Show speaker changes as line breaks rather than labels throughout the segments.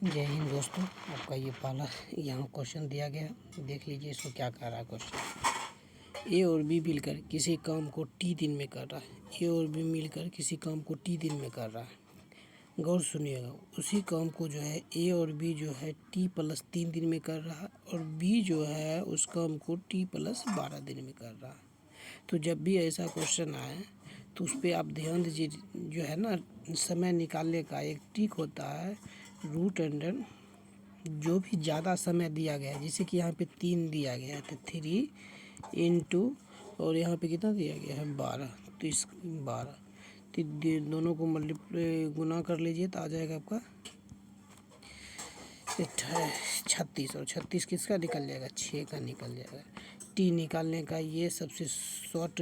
जय हिंद दोस्तों, आपका ये पहला यहाँ क्वेश्चन दिया गया। देख लीजिए इसको क्या कह रहा है क्वेश्चन। ए और बी मिलकर किसी काम को टी दिन में कर रहा है। ए और बी मिलकर किसी काम को टी दिन में कर रहा है। गौर सुनिएगा, उसी काम को जो है ए और बी जो है T+3 दिन में कर रहा है और बी जो है उस काम को T+12 दिन में कर रहा है। तो जब भी ऐसा क्वेश्चन आए तो उस पर आप ध्यान दीजिए। जो है ना, समय निकालने का एक ट्रिक होता है, रूट अंडर जो भी ज़्यादा समय दिया गया है, जैसे कि यहाँ पे 3 दिया गया है तो 3 इंटू और यहाँ पे कितना दिया गया है 12, तो इस 12 तो दोनों को गुना कर लीजिए तो आ जाएगा आपका 36 और 36 किसका निकल जाएगा, 6 का निकल जाएगा। टी निकालने का ये सबसे शॉर्ट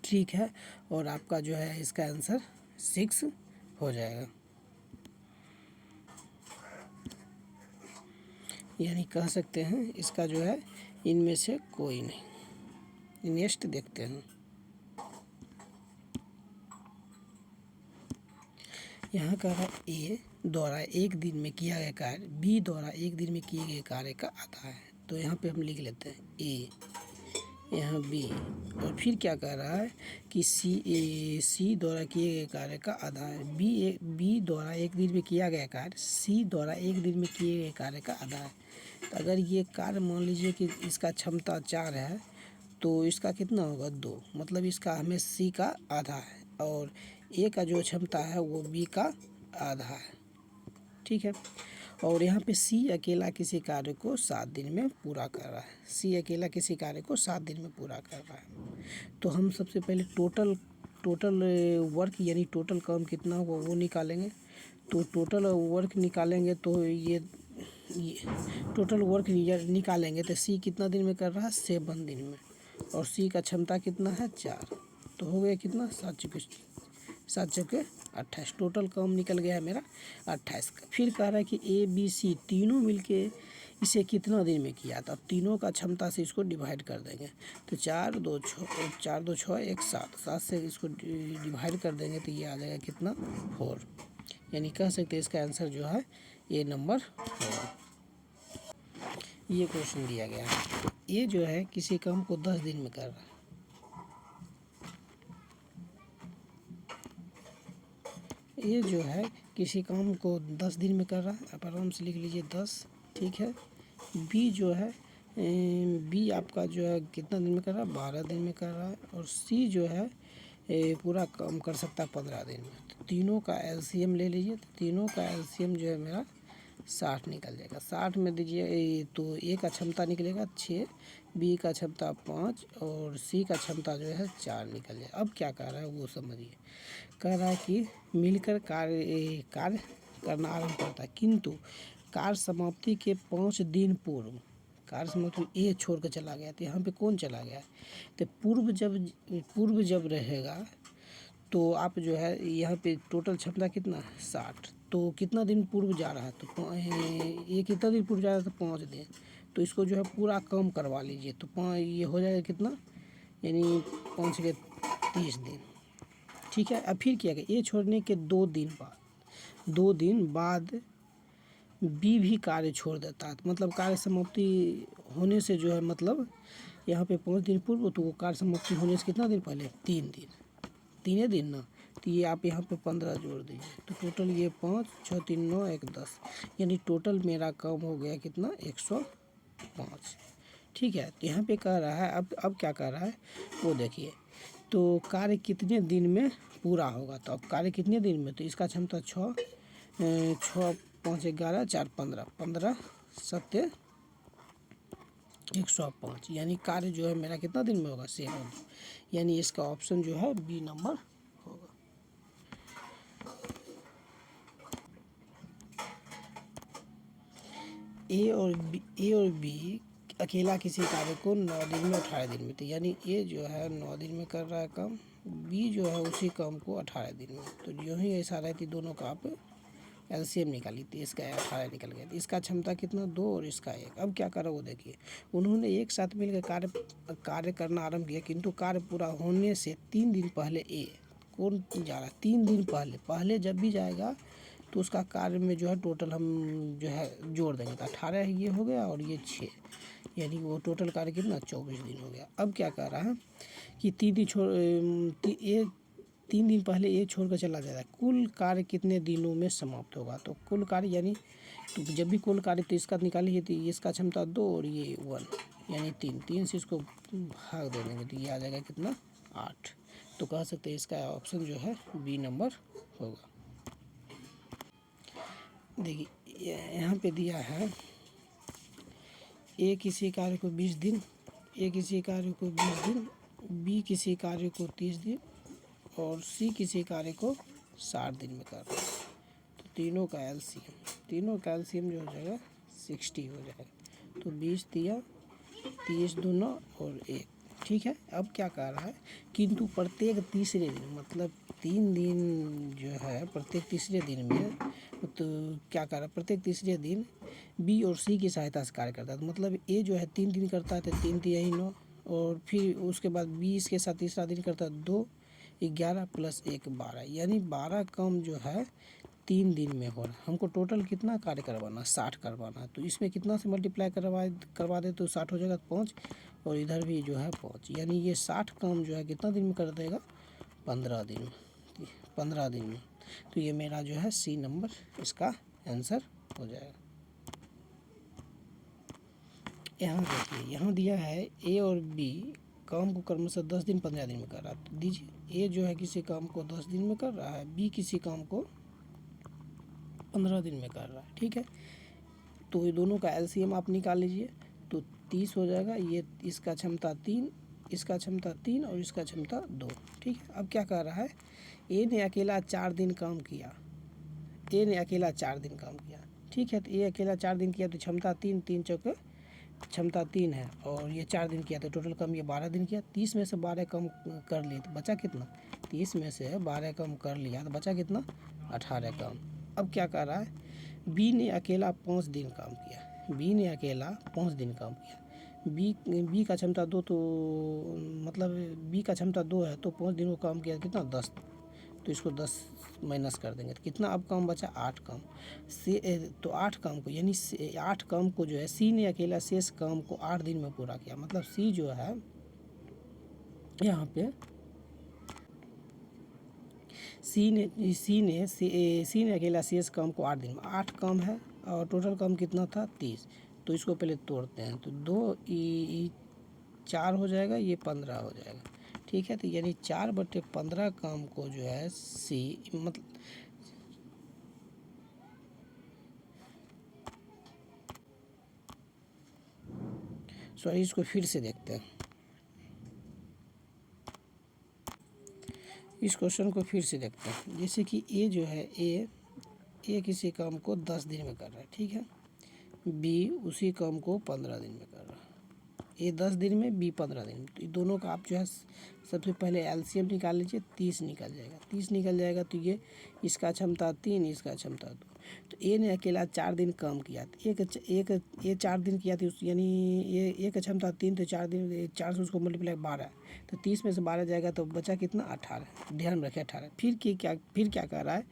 ट्रिक है और आपका जो है इसका आंसर 6 हो जाएगा। यानी कह सकते हैं इसका जो है इनमें से कोई नहीं। नेक्स्ट देखते हैं। यहाँ कह रहा है ए द्वारा एक दिन में किया गया कार्य बी द्वारा एक दिन में किए गए कार्य का आधा है। तो यहाँ पे हम लिख लेते हैं ए, यहाँ बी, और फिर क्या कह रहा है कि सी द्वारा किए गए कार्य का आधा है। बी द्वारा एक दिन में किया गया कार्य सी द्वारा एक दिन में किए गए कार्य का आधा है। तो अगर ये कार्य मान लीजिए कि इसका क्षमता 4 है तो इसका कितना होगा 2, मतलब इसका हमें सी का आधा है और ए का जो क्षमता है वो बी का आधा है। ठीक है, और यहाँ पे सी अकेला किसी कार्य को 7 दिन में पूरा कर रहा है। सी अकेला किसी कार्य को 7 दिन में पूरा कर रहा है। तो हम सबसे पहले टोटल वर्क यानी टोटल काम कितना होगा वो निकालेंगे। तो टोटल वर्क निकालेंगे तो ये टोटल वर्क निकालेंगे तो सी कितना दिन में कर रहा है 7 दिन में, और सी का क्षमता कितना है 4, तो हो गया कितना 7 चौके 28। टोटल काम निकल गया है मेरा 28 का। फिर कह रहा है कि ए बी सी तीनों मिलके इसे कितना दिन में किया था। अब तीनों का क्षमता से इसको डिवाइड कर देंगे तो 4 2 6 1 7 से इसको डिवाइड कर देंगे तो ये आ जाएगा कितना 4। यानी कह सकते हैं इसका आंसर जो है ए नंबर 4। ये क्वेश्चन दिया गया है। ये जो है किसी काम को 10 दिन में कर रहा है। ये जो है किसी काम को 10 दिन में कर रहा है। आप आराम से लिख लीजिए 10। ठीक है, बी जो है बी आपका जो है कितना दिन में कर रहा है 12 दिन में कर रहा है, और सी जो है पूरा काम कर सकता है 15 दिन में। तो तीनों का एलसीएम ले लीजिए, तो तीनों का एलसीएम जो है मेरा 60 निकल जाएगा। 60 में दीजिए तो ए का क्षमता निकलेगा 6, बी का क्षमता 5 और सी का क्षमता जो है 4 निकल जाएगा। अब क्या कह रहा है वो समझिए। कह रहा है कि मिलकर कार्य करना आरंभ करता है, किंतु कार्य समाप्ति के 5 दिन पूर्व कार्य समाप्ति ए छोड़ कर चला गया। तो यहाँ पे कौन चला गया है, तो पूर्व जब रहेगा तो आप जो है यहाँ पे टोटल क्षमता कितना है 60, तो कितना दिन पूर्व जा रहा है तो ये कितना दिन पूर्व जा रहा है तो 5 दिन। तो इसको जो है पूरा काम करवा लीजिए तो ये हो जाएगा कितना, यानी 5 के 30 दिन। ठीक है, अब फिर किया गया ए छोड़ने के 2 दिन बाद बी भी कार्य छोड़ देता है। मतलब कार्य समाप्ति होने से जो है, मतलब यहाँ पे 5 दिन पूर्व, तो वो कार्य समाप्ति होने से कितना दिन पहले 3 दिन ना, तो ये आप यहाँ पे 15 जोड़ दीजिए तो टोटल ये 5 6 3 9 1 10, यानी टोटल मेरा काम हो गया कितना 105। ठीक है, तो यहाँ पे कह रहा है अब क्या कह रहा है वो देखिए। तो कार्य कितने दिन में पूरा होगा, तो अब कार्य कितने दिन में, तो इसका क्षमता 6 5 11 4 15 15 7 105, यानी कार्य जो है मेरा कितना दिन में होगा 7। यानी इसका ऑप्शन जो है बी नंबर होगा। ए और बी अकेला किसी कार्य को 9 दिन में 18 दिन में, तो यानी ए जो है 9 दिन में कर रहा है काम, बी जो है उसी काम को 18 दिन में। तो जो ही ऐसा रहती दोनों का आप एलसीएम निकाली थी, इसका 18 निकल गया। तो इसका क्षमता कितना 2 और इसका 1। अब क्या करा वो देखिए, उन्होंने एक साथ मिलकर कार्य करना आरंभ किया, किंतु कार्य पूरा होने से 3 दिन पहले ए कौन जा रहा है 3 दिन पहले जब भी जाएगा तो उसका कार्य में जो है टोटल हम जो है जोड़ देंगे। तो 18 ये हो गया और ये 6, यानी वो टोटल कार्य कितना 24 दिन हो गया। अब क्या कह रहा है कि 3 दिन पहले ये छोड़ कर चला जाता है, कुल कार्य कितने दिनों में समाप्त होगा। तो कुल कार्य यानी तो जब भी कुल कार्य तो इसका निकालिए, तो इसका क्षमता 2 और ये 1 यानी 3 से इसको भाग दे देंगे तो ये आ जाएगा कितना 8। तो कह सकते हैं इसका ऑप्शन जो है बी नंबर होगा। देखिए यहाँ पे दिया है ए किसी कार्य को 20 दिन, ए किसी कार्य को 20 दिन, बी किसी कार्य को 30 दिन और सी किसी कार्य को 60 दिन में कर रहा है। तो तीनों का एलसीएम जो हो जाएगा 60 हो जाएगा। तो 20 दिया 30 दूना और 1, ठीक है। अब क्या कह रहा है किंतु प्रत्येक तीसरे दिन, मतलब 3 दिन जो है प्रत्येक तीसरे दिन में, तो क्या कह रहा है प्रत्येक तीसरे दिन बी और सी की सहायता से कार्य करता है। तो मतलब ए जो है 3 दिन करता है तो 3 तिहाई 9, और फिर उसके बाद बी इसके साथ तीसरा दिन करता है 2, 11 प्लस 1 12, यानी 12 काम जो है 3 दिन में हो रहा है। हमको टोटल कितना कार्य करवाना 60 करवाना है। तो इसमें कितना से मल्टीप्लाई करवा दे तो 60 हो जाएगा 5, और इधर भी जो है 5, यानी ये 60 काम जो है कितना दिन में कर देगा 15 दिन में, 15 दिन में। तो ये मेरा जो है सी नंबर इसका आंसर हो जाएगा। यहाँ देखिए यहाँ दिया है ए और बी काम को क्रमशः 10 दिन 15 दिन में कर रहा है। तो दीजिए ए जो है किसी काम को 10 दिन में कर रहा है, बी किसी काम को 15 दिन में कर रहा है, ठीक है। तो ये दोनों का एलसीएम आप निकाल लीजिए तो 30 हो जाएगा। ये इसका क्षमता 3, इसका क्षमता 3 और इसका क्षमता 2, ठीक है। अब क्या कह रहा है ए ने अकेला 4 दिन काम किया, ए ने अकेला 4 दिन काम किया, ठीक है। तो ए अकेला 4 दिन किया तो क्षमता 3, 3 चौके क्षमता 3 है, और ये 4 दिन किया तो टोटल कम ये 12 दिन किया। 30 में से 12 कम कर लिए तो बचा कितना, 30 में से 12 कम कर लिया तो बचा कितना 18 कम। अब क्या कर रहा है बी ने अकेला 5 दिन काम किया, बी ने अकेला 5 दिन काम किया। बी का क्षमता 2, तो मतलब बी का क्षमता 2 है तो 5 दिन को काम किया कितना 10, तो इसको 10 माइनस कर देंगे तो कितना अब काम बचा 8 काम। तो 8 काम को यानी 8 काम को जो है सी ने अकेला शेष काम को 8 दिन में पूरा किया। मतलब सी जो है यहाँ पे सी ने अकेला शेष काम को 8 दिन में, 8 काम है और टोटल काम कितना था 30। तो इसको पहले तोड़ते हैं तो 2 4 हो जाएगा, ये 15 हो जाएगा, ठीक है। तो यानी 4/15 काम को जो है सी मतलब सॉरी इसको फिर से देखते हैं, इस क्वेश्चन को फिर से देखते हैं। जैसे कि ए जो है ए किसी काम को 10 दिन में कर रहा है, ठीक है। बी उसी काम को 15 दिन में कर रहा है, ए 10 दिन में बी 15 दिन में। तो दोनों का आप जो है सबसे पहले एलसीएम निकाल लीजिए, 30 निकल जाएगा, 30 निकल जाएगा तो ये इसका क्षमता 3, इसका क्षमता 2। तो ए ने अकेला 4 दिन काम किया, ये 4 दिन किया था यानी ये एक क्षमता 3, तो 4 दिन 4 से उसको मल्टीप्लाई 12, तो 30 में से 12 जाएगा तो बचा कितना 18, ध्यान में रखें 18। फिर क्या कर रहा है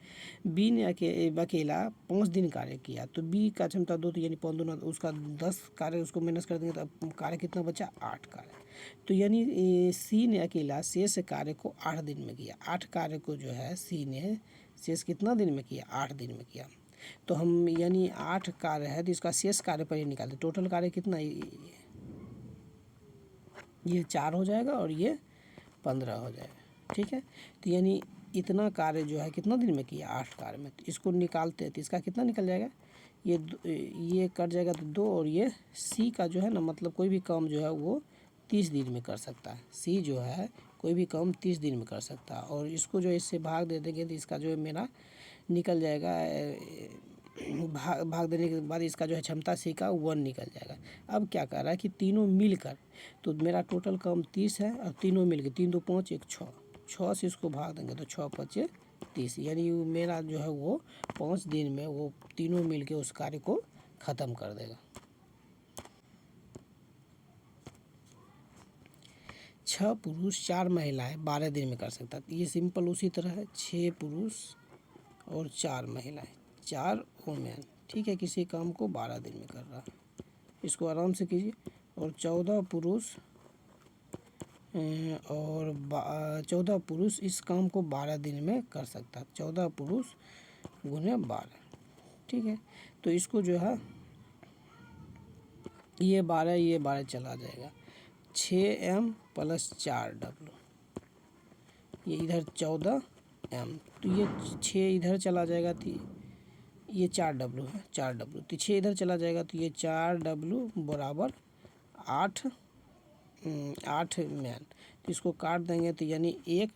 बी ने अकेला 5 दिन कार्य किया, तो बी का क्षमता 2, तो यानी 5 दूना उसका 10 कार्य, उसको माइनस कर देंगे तो कार्य कितना बचा 8 कार्य। तो यानी सी ने अकेला शेष कार्य को 8 दिन में किया, 8 कार्य को जो है सी ने शेष कितना दिन में किया 8 दिन में किया। तो हम यानी 8 कार्य है तो इसका शेष कार्य पर ही निकालते, टोटल कार्य कितना ये 4 हो जाएगा और ये 15 हो जाएगा, ठीक है। तो यानी इतना कार्य जो है कितना दिन में किया 8 कार्य में। तो इसको निकालते हैं तो इसका कितना निकल जाएगा, ये कट जाएगा तो 2, और ये सी का जो है ना मतलब कोई भी काम जो है वो 30 दिन में कर सकता है, सी जो है कोई भी काम 30 दिन में कर सकता है। और इसको जो इससे भाग दे देंगे तो इसका जो है मेरा निकल जाएगा, भाग देने के बाद इसका जो है क्षमता सी का 1 निकल जाएगा। अब क्या कर रहा है कि तीनों मिलकर, तो मेरा टोटल काम 30 है और तीनों मिलकर 3 2 5 1 6 से इसको भाग देंगे तो 6 5 30, यानी मेरा जो है वो 5 दिन में वो तीनों मिलके उस कार्य को ख़त्म कर देगा। 6 पुरुष 4 महिलाएं 12 दिन में कर सकता है। ये सिंपल उसी तरह है, 6 पुरुष और 4 महिलाएं 4 वुमेन, ठीक है, किसी काम को 12 दिन में कर रहा है, इसको आराम से कीजिए। और 14 पुरुष और 14 पुरुष इस काम को 12 दिन में कर सकता है, 14 पुरुष गुने 12, ठीक है। तो इसको जो है ये 12 चला जाएगा, 6m प्लस 4w, ये इधर 14m, तो ये 6 इधर चला जाएगा, तो ये 4w है, 4w, तो 6 इधर चला जाएगा, तो ये 4w बराबर 8 मैन, तो इसको काट देंगे, तो यानी एक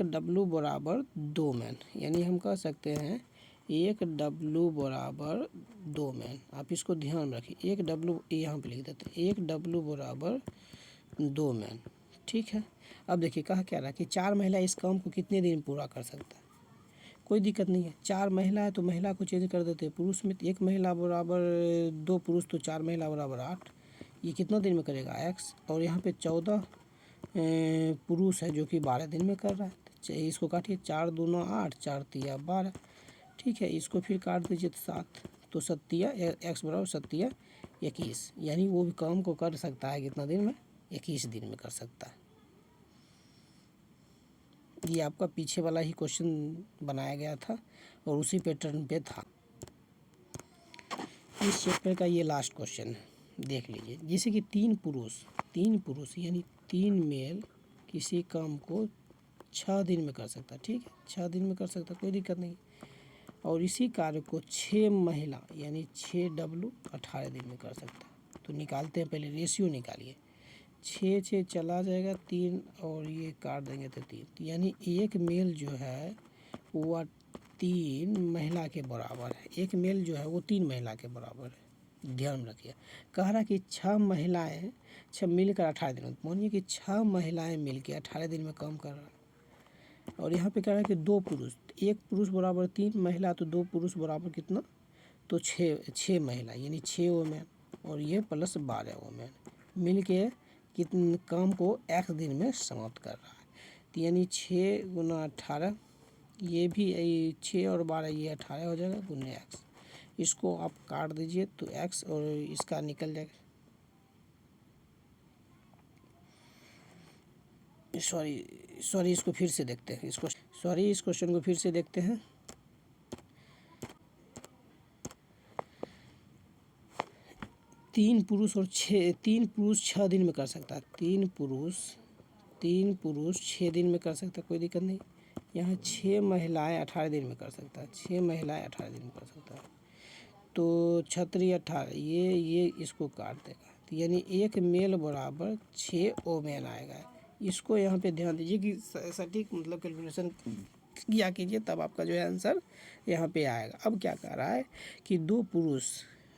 W बराबर 2 मैन, यानी हम कह सकते हैं 1 W बराबर 2 मैन। आप इसको ध्यान रखिए, 1 W यहाँ पे लिख देते हैं, 1 W बराबर 2 मैन, ठीक है। अब देखिए कहा क्या रहा कि 4 महिला इस काम को कितने दिन पूरा कर सकता है, कोई दिक्कत नहीं है। 4 महिला है तो महिला को चेंज कर देते हैं, पुरुष में 1 महिला बराबर 2 पुरुष, तो 4 महिला बराबर 8, ये कितना दिन में करेगा x, और यहाँ पे 14 पुरुष है जो कि 12 दिन में कर रहा है, तो इसको काटिए, 4 दूना 8, 4 तिया 12, ठीक है। इसको फिर काट दीजिए तो 7, तो 7 x बराबर 7 21, यानी वो भी काम को कर सकता है कितना दिन में, 21 दिन में कर सकता है। ये आपका पीछे वाला ही क्वेश्चन बनाया गया था और उसी पैटर्न पे था। इस चैप्टर का ये लास्ट क्वेश्चन है, देख लीजिए। जैसे कि 3 पुरुष यानी 3 मेल किसी काम को 6 दिन में कर सकता है, ठीक है, 6 दिन में कर सकता है, कोई दिक्कत नहीं। और इसी कार्य को 6 महिला यानी 6W 18 दिन में कर सकता है। तो निकालते हैं, पहले रेशियो निकालिए, 6 चला जाएगा 3, और ये काट देंगे तो 3, यानी एक मेल जो है वो 3 महिला के बराबर है, एक मेल जो है वो 3 महिला के बराबर है, ध्यान रखिए। कह रहा कि 6 महिलाएं 6 मिलकर 18 दिन में, मानिए कि 6 महिलाएं मिलकर 18 दिन में काम कर रहा है। और यहाँ पे कह रहा है कि 2 पुरुष, एक पुरुष बराबर 3 महिला, तो 2 पुरुष बराबर कितना, तो 6 महिला यानी 6 वुमेन, और ये प्लस 12 वुमेन मिल के कितने काम को x दिन में समाप्त कर रहा है। तो यानी 6 गुना 18, ये भी 6 और 12 ये 18 हो जाएगा गुने x, इसको आप काट दीजिए तो x और इसका निकल जाएगा, सॉरी इसको फिर से देखते हैं, इस क्वेश्चन को फिर से देखते हैं। तीन पुरुष 6 दिन में कर सकता है, 3 पुरुष 6 दिन में कर सकता है, कोई दिक्कत नहीं। यहाँ 6 महिलाएं 18 दिन में कर सकता है, 6 महिलाएं 18 दिन में कर सकता है, तो 6 18, ये इसको काट देगा, तो यानी एक मेल बराबर 6 वुमेन आएगा। इसको यहाँ पे ध्यान दीजिए कि सटीक मतलब कैलकुलेशन किया कीजिए, तब आपका जो है आंसर यहाँ पे आएगा। अब क्या कह रहा है कि 2 पुरुष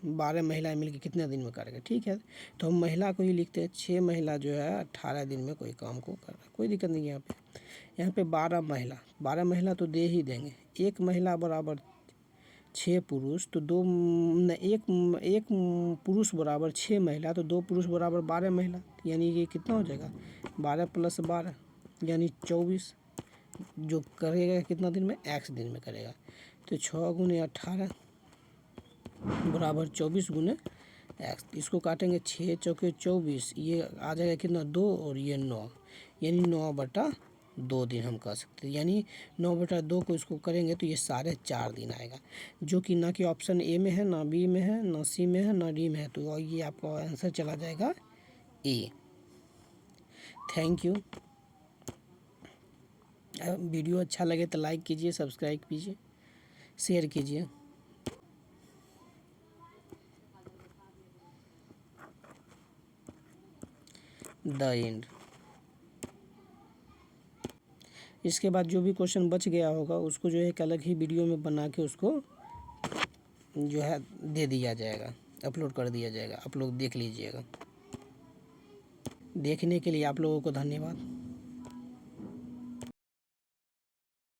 12 महिलाएं मिलकर कितने दिन में करेगा, ठीक है, तो हम महिला को ही लिखते हैं, 6 महिला जो है 18 दिन में कोई काम को कर रहा है, कोई दिक्कत नहीं है। यहाँ पे 12 महिला तो दे ही देंगे, एक महिला बराबर 6 पुरुष, तो एक पुरुष बराबर 6 महिला, तो 2 पुरुष बराबर 12 महिला, यानी कि कितना हो जाएगा 12 + 12 यानी 24, जो करेगा कितना दिन में, x दिन में करेगा। तो 6 गुने 18 बराबर 24 गुने x, इसको काटेंगे 6 चौके 24, ये आ जाएगा कितना 2, और ये 9, यानी 9/2 दिन हम कह सकते हैं, यानी 9/2 को इसको करेंगे तो ये 4.5 दिन आएगा, जो कि ना कि ऑप्शन ए में है, ना बी में है, ना सी में है, ना डी में है, तो ये आपका आंसर चला जाएगा ए। Thank you. वीडियो अच्छा लगे तो लाइक कीजिए, सब्सक्राइब कीजिए, शेयर कीजिए। The end. इसके बाद जो भी क्वेश्चन बच गया होगा उसको जो है एक अलग ही वीडियो में बना के उसको जो है दे दिया जाएगा, अपलोड कर दिया जाएगा, आप लोग देख लीजिएगा। देखने के लिए आप लोगों को धन्यवाद।